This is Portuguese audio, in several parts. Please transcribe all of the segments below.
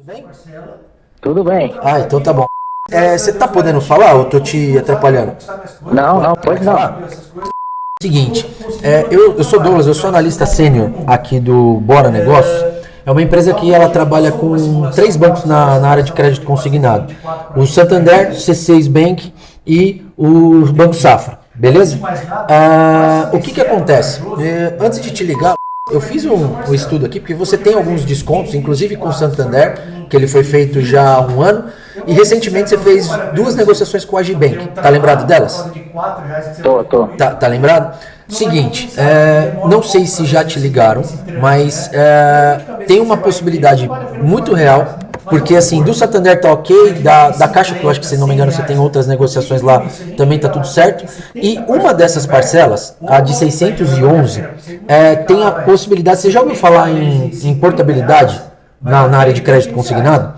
Bem? Tudo bem. Ah, então tá bom. Você tá podendo falar ou eu tô te atrapalhando? Não, pode não. Seguinte, eu sou Douglas, eu sou analista sênior aqui do Bora Negócios. É uma empresa que ela trabalha com 3 bancos na área de crédito consignado. O Santander, C6 Bank e o Banco Safra, beleza? O que acontece? Antes de te ligar, eu fiz um estudo aqui, porque você tem alguns descontos, inclusive com o Santander, que ele foi feito já há um ano, e recentemente você fez 2 negociações com a Agibank. Tá lembrado delas? Tô. Tá lembrado? Seguinte, não sei se já te ligaram, mas tem uma possibilidade muito real, porque assim, do Santander tá ok, da Caixa, que eu acho que se não me engano você tem outras negociações lá, também tá tudo certo, e uma dessas parcelas, a de 611, tem a possibilidade, você já ouviu falar em portabilidade na área de crédito consignado?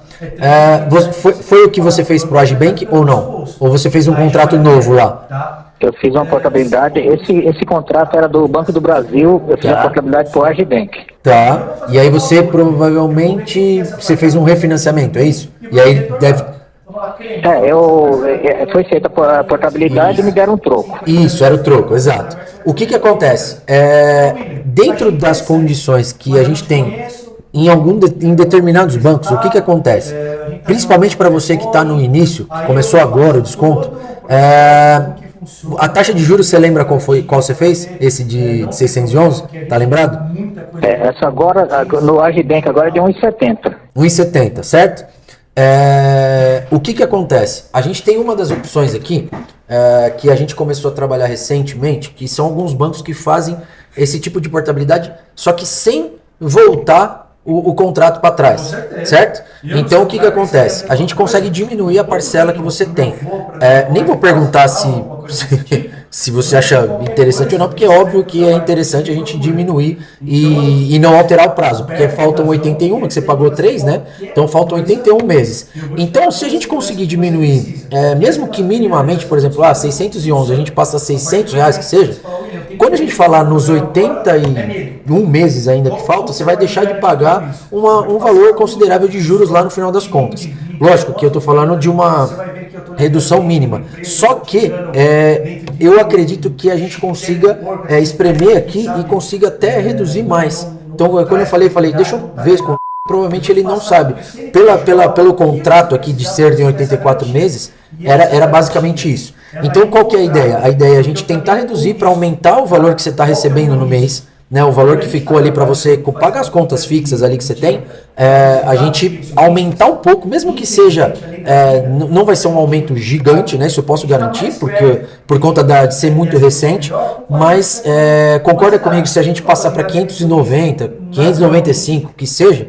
Foi o que você fez pro Agibank ou não? Ou você fez um contrato novo lá? Eu fiz uma portabilidade. Esse contrato era do Banco do Brasil. Eu fiz a portabilidade para o Agibank. Tá. E aí você provavelmente fez um refinanciamento, é isso? E aí deve. Foi feita a portabilidade e me deram um troco. Isso, era o troco, exato. O que acontece? Dentro das condições que a gente tem em determinados bancos, o que acontece? Principalmente para você que está no início, começou agora o desconto, a taxa de juros, você lembra qual você fez? Esse de 611? Tá lembrado? Essa agora, no Agibank agora é de 1,70. 1,70, certo? O que acontece? A gente tem uma das opções aqui, que a gente começou a trabalhar recentemente, que são alguns bancos que fazem esse tipo de portabilidade, só que sem voltar o contrato para trás, certo? Então o que acontece? A gente consegue diminuir a parcela que você tem. Nem vou perguntar se você acha interessante ou não, porque é óbvio que é interessante a gente diminuir e não alterar o prazo, porque faltam 81, que você pagou 3, né? Então faltam 81 meses. Então se a gente conseguir diminuir, mesmo que minimamente, por exemplo, 611, a gente passa a R$600 que seja, quando a gente falar nos 81 meses ainda que falta, você vai deixar de pagar um valor considerável de juros lá no final das contas. Lógico que eu estou falando de uma redução mínima. Só que eu acredito que a gente consiga espremer aqui e consiga até reduzir mais. Então, quando eu falei, deixa eu ver com provavelmente ele não sabe. Pelo contrato aqui de ser de 84 meses, era basicamente isso. Então, qual que é a ideia? A ideia é a gente tentar reduzir para aumentar o valor que você está recebendo no mês, né, o valor que ficou ali para você pagar as contas fixas ali que você tem, a gente aumentar um pouco, mesmo que seja, não vai ser um aumento gigante, né, isso eu posso garantir, porque por conta de ser muito recente, mas concorda comigo, se a gente passar para 590, 595, que seja,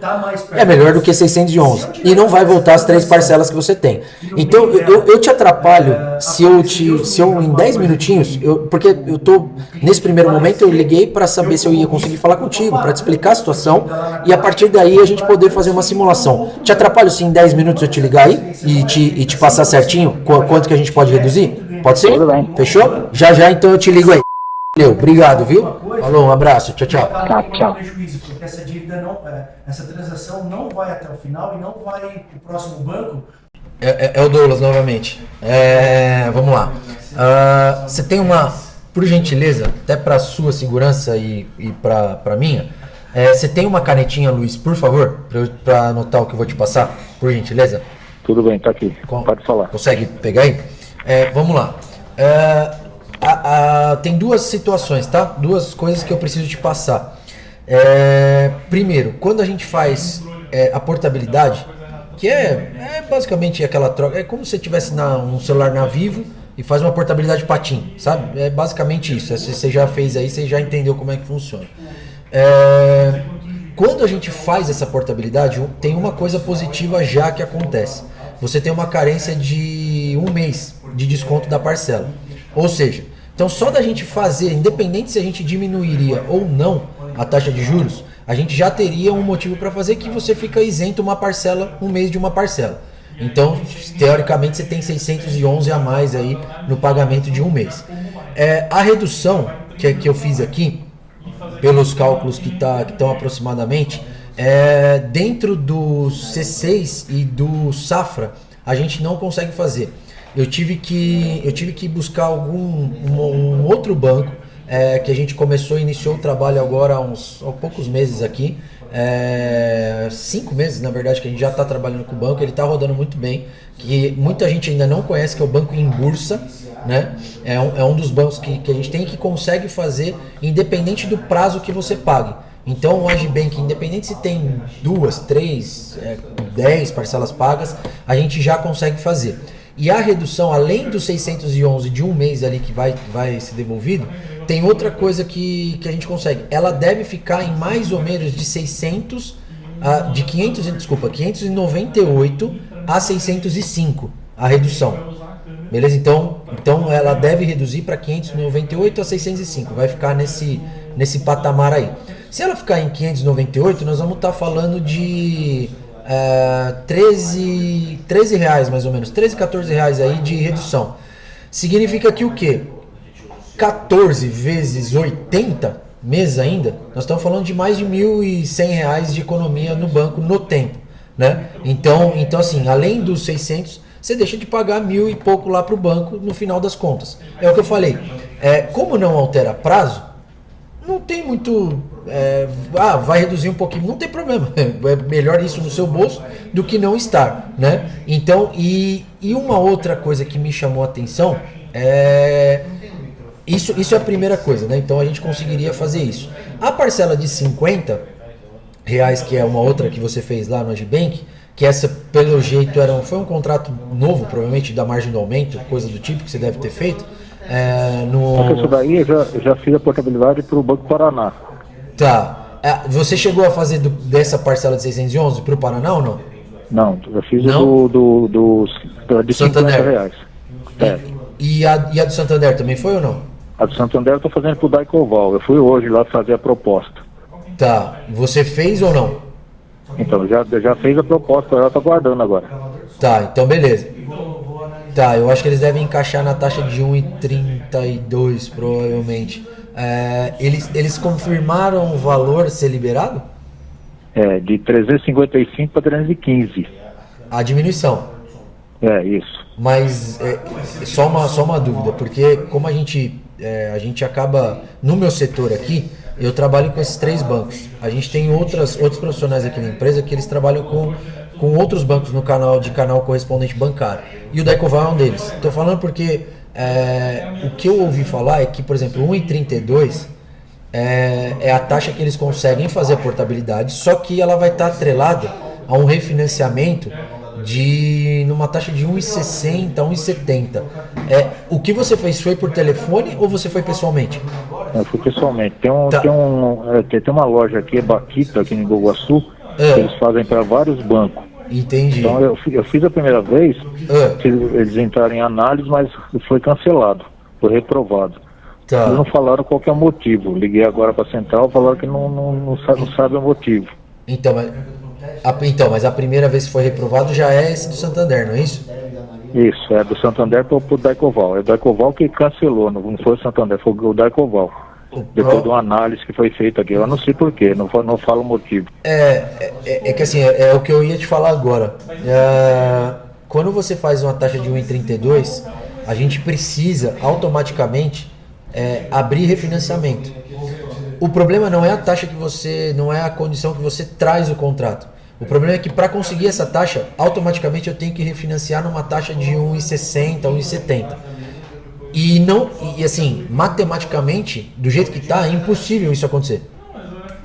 é melhor do que 611, e não vai voltar as 3 parcelas que você tem. Então eu te atrapalho se eu em 10 minutinhos, porque eu tô, nesse primeiro momento eu liguei para saber se eu ia conseguir falar contigo, para te explicar a situação, e a partir daí a gente poder fazer uma simulação. Te atrapalho se em 10 minutos eu te ligar aí e te passar certinho quanto que a gente pode reduzir? Pode ser? Tudo bem. Fechou? Já então eu te ligo aí. Valeu, obrigado, viu? Falou, um abraço, tchau. Tá, tchau. Porque essa dívida essa transação não vai até o final e não vai para o próximo banco. É o Douglas novamente. Vamos lá. Você tem por gentileza, até para sua segurança e para minha, você tem uma canetinha, Luiz, por favor, para anotar o que eu vou te passar, por gentileza? Tudo bem, tá aqui. Pode falar. Consegue pegar aí? Vamos lá. Tem 2 situações, tá? 2 coisas que eu preciso te passar. Primeiro, quando a gente faz a portabilidade, que é basicamente aquela troca, é como se você tivesse um celular na Vivo e faz uma portabilidade patim, sabe? É basicamente isso. Se você já fez aí, você já entendeu como é que funciona. Quando a gente faz essa portabilidade, tem uma coisa positiva já que acontece. Você tem uma carência de 1 mês de desconto da parcela. Ou seja, então só da gente fazer, independente se a gente diminuiria ou não a taxa de juros, a gente já teria um motivo para fazer que você fica isento uma parcela, 1 mês de uma parcela. Então, teoricamente, você tem 611 a mais aí no pagamento de 1 mês. A redução que eu fiz aqui, pelos cálculos que estão aproximadamente, Dentro do C6 e do Safra, a gente não consegue fazer. Eu tive que buscar um outro banco, que a gente iniciou o trabalho agora há poucos meses aqui. 5 meses, na verdade, que a gente já está trabalhando com o banco. Ele está rodando muito bem, que muita gente ainda não conhece, que é o Banco Inbursa, né? É um dos bancos que a gente tem, que consegue fazer independente do prazo que você pague. Então o Agibank, independente se tem 2, 3, 10 parcelas pagas, a gente já consegue fazer. E a redução, além dos 611 de um mês ali que vai ser devolvido, tem outra coisa que a gente consegue. Ela deve ficar em mais ou menos de 598 a 605 a redução. Beleza? Então ela deve reduzir para 598 a 605. Vai ficar nesse patamar aí. Se ela ficar em 598, nós vamos estar falando de 13 reais mais ou menos, 13, 14 reais aí de redução. Significa que o quê? 14 vezes 80 meses ainda, nós estamos falando de mais de R$1.100 de economia no banco no tempo, né? Então assim, além dos 600, você deixa de pagar 1.000 e pouco lá para o banco no final das contas. É o que eu falei. Como não altera prazo, não tem muito... vai reduzir um pouquinho, não tem problema. É melhor isso no seu bolso do que não estar, né? Então, e uma outra coisa que me chamou a atenção Isso é a primeira coisa, né? Então a gente conseguiria fazer isso. A parcela de R$50, que é uma outra que você fez lá no Agibank, que essa, pelo jeito, foi um contrato novo, provavelmente da margem do aumento, coisa do tipo que você deve ter feito. Isso daí eu já fiz a portabilidade para o Banco Paraná. Tá. Você chegou a fazer dessa parcela de 611 para o Paraná ou não? Não, eu fiz de R$50. E a do Santander também foi ou não? A do Santander eu estou fazendo para o Daicoval. Eu fui hoje lá fazer a proposta. Tá. Você fez ou não? Então, já fez a proposta, ela está guardando agora. Tá, então beleza. Tá, eu acho que eles devem encaixar na taxa de 1,32 provavelmente. Eles confirmaram o valor ser liberado? De 355 para 315. A diminuição. Isso. Mas só uma dúvida, porque como a gente acaba, no meu setor aqui, eu trabalho com esses 3 bancos. A gente tem outros profissionais aqui na empresa que eles trabalham com outros bancos no canal correspondente bancário. E o Daicoval é um deles. Estou falando porque o que eu ouvi falar é que, por exemplo, 1,32 é a taxa que eles conseguem fazer a portabilidade, só que ela vai estar atrelada a um refinanciamento numa taxa de 1,60, 1,70. O que você fez foi por telefone ou você foi pessoalmente? Eu fui pessoalmente. Tem uma loja aqui, Baquita, aqui em Iguaçu, que eles fazem para vários bancos. Entendi. Então eu fiz a primeira vez, eles entraram em análise, mas foi cancelado, foi reprovado. Tá. Eles não falaram qual que é o motivo. Liguei agora para a central, falaram que não sabe o motivo. Então, mas a primeira vez que foi reprovado já é esse do Santander, não é isso? Isso, é do Santander para o Daicoval. É o Daicoval que cancelou, não foi o Santander, foi o Daicoval. Depois de uma análise que foi feita aqui, eu não sei porquê, não falo o motivo. Que assim, é o que eu ia te falar agora. Quando você faz uma taxa de 1,32, a gente precisa automaticamente abrir refinanciamento. O problema não é a taxa que não é a condição que você traz o contrato. O problema é que para conseguir essa taxa, automaticamente eu tenho que refinanciar numa taxa de 1,60, 1,70. E assim, matematicamente, do jeito que está, é impossível isso acontecer.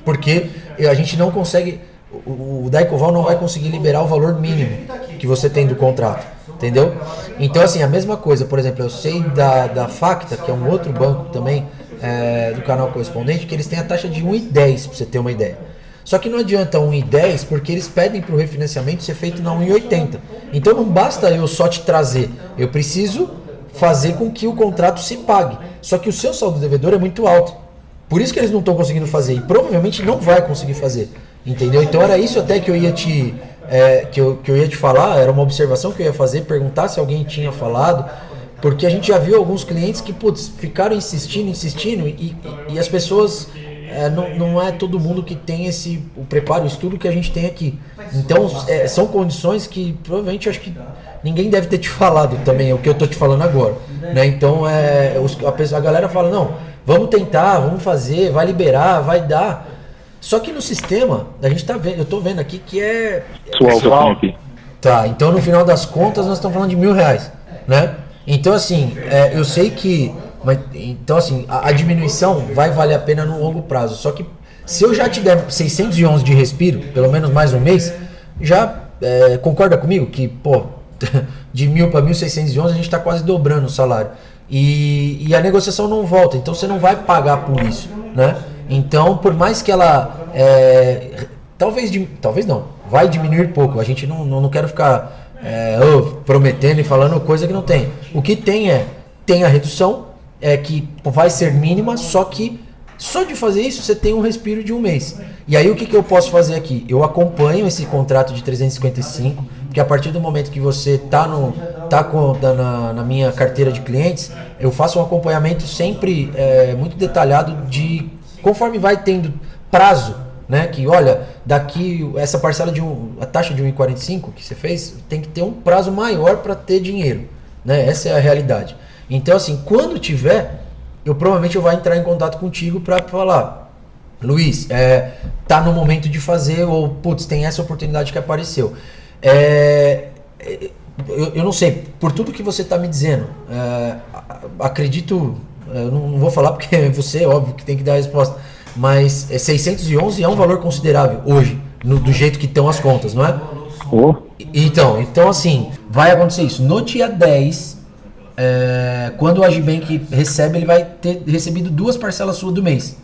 Porque a gente não consegue, o Daicoval não vai conseguir liberar o valor mínimo que você tem do contrato, entendeu? Então assim, a mesma coisa, por exemplo, eu sei da Facta, que é um outro banco também, do canal correspondente, que eles têm a taxa de 1,10, para você ter uma ideia. Só que não adianta 1,10 porque eles pedem para o refinanciamento ser feito na 1,80. Então não basta eu só te trazer, eu preciso fazer com que o contrato se pague. Só que o seu saldo devedor é muito alto. Por isso que eles não estão conseguindo fazer e provavelmente não vai conseguir fazer. Entendeu? Então era isso até que eu ia te falar, era uma observação que eu ia fazer, perguntar se alguém tinha falado, porque a gente já viu alguns clientes que ficaram insistindo e as pessoas não é todo mundo que tem o preparo, o estudo que a gente tem aqui. Então, são condições que provavelmente acho que ninguém deve ter te falado também, o que eu tô te falando agora. Né? Então, a galera fala, não, vamos tentar, vamos fazer, vai liberar, vai dar. Só que no sistema, a gente tá vendo, eu tô vendo aqui que Pessoal aqui. Tá, então no final das contas nós estamos falando de R$1.000, né? Então assim, eu sei que... Então assim, a diminuição vai valer a pena no longo prazo. Só que se eu já te der 611 de respiro, pelo menos mais um mês, já concorda comigo que, pô, de 1.000 para 1.611 a gente está quase dobrando o salário. E a negociação não volta, então você não vai pagar por isso, né? Então, por mais que ela... talvez não, vai diminuir pouco. A gente não quero ficar prometendo e falando coisa que não tem. O que tem a redução, que vai ser mínima, só que só de fazer isso você tem um respiro de um mês. E aí o que eu posso fazer aqui? Eu acompanho esse contrato de 355, porque a partir do momento que você tá na minha carteira de clientes, eu faço um acompanhamento sempre muito detalhado de conforme vai tendo prazo, né? Que olha, daqui essa parcela a taxa de 1,45 que você fez, tem que ter um prazo maior para ter dinheiro, né? Essa é a realidade. Então assim, quando tiver, provavelmente eu vou entrar em contato contigo para falar, Luiz, tá no momento de fazer, ou putz, tem essa oportunidade que apareceu. Eu não sei, por tudo que você está me dizendo, acredito, eu não vou falar porque você, óbvio, que tem que dar a resposta, mas 611 é um valor considerável hoje, do jeito que estão as contas, não é? Então assim, vai acontecer isso. No dia 10, quando o Agibank recebe, ele vai ter recebido 2 parcelas suas do mês.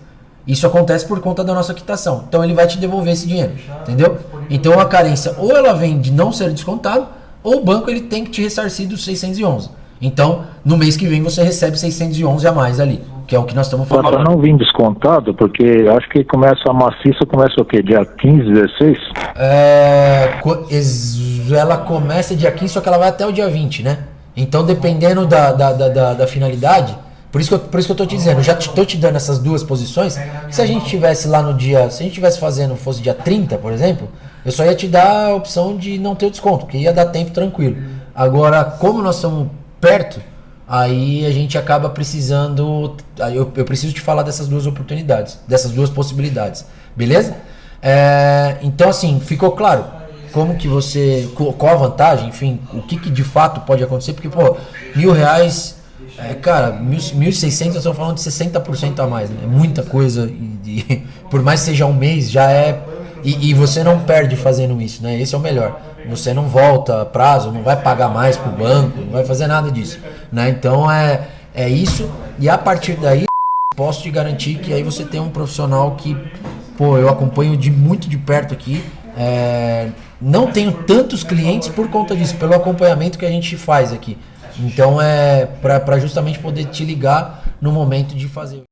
Isso acontece por conta da nossa quitação. Então ele vai te devolver esse dinheiro, entendeu? Então a carência, ou ela vem de não ser descontado, ou o banco ele tem que te ressarcir dos 611. Então, no mês que vem você recebe 611 a mais ali, que é o que nós estamos falando. Para não vir descontado, porque acho que a maciça começa o quê? Dia 15, 16? Ela começa dia 15, só que ela vai até o dia 20, né? Então, dependendo da finalidade, por isso que eu tô te dizendo, eu já tô te dando essas 2 posições. Se a gente tivesse lá no dia, se a gente tivesse fazendo, fosse dia 30, por exemplo, eu só ia te dar a opção de não ter o desconto, porque ia dar tempo tranquilo. Agora, como nós estamos perto, aí a gente acaba precisando, eu preciso te falar dessas 2 oportunidades, dessas 2 possibilidades, beleza? Então assim, ficou claro como que você, qual a vantagem, enfim, o que de fato pode acontecer, porque pô, R$1.000, cara, 1.600 nós estamos falando de 60% a mais, né? É muita coisa, por mais que seja um mês, já e você não perde fazendo isso, né? Esse é o melhor. Você não volta a prazo, não vai pagar mais pro banco, não vai fazer nada disso, né? Então é isso, e a partir daí posso te garantir que aí você tem um profissional que, pô, eu acompanho muito de perto aqui, não tenho tantos clientes por conta disso, pelo acompanhamento que a gente faz aqui. Então para justamente poder te ligar no momento de fazer.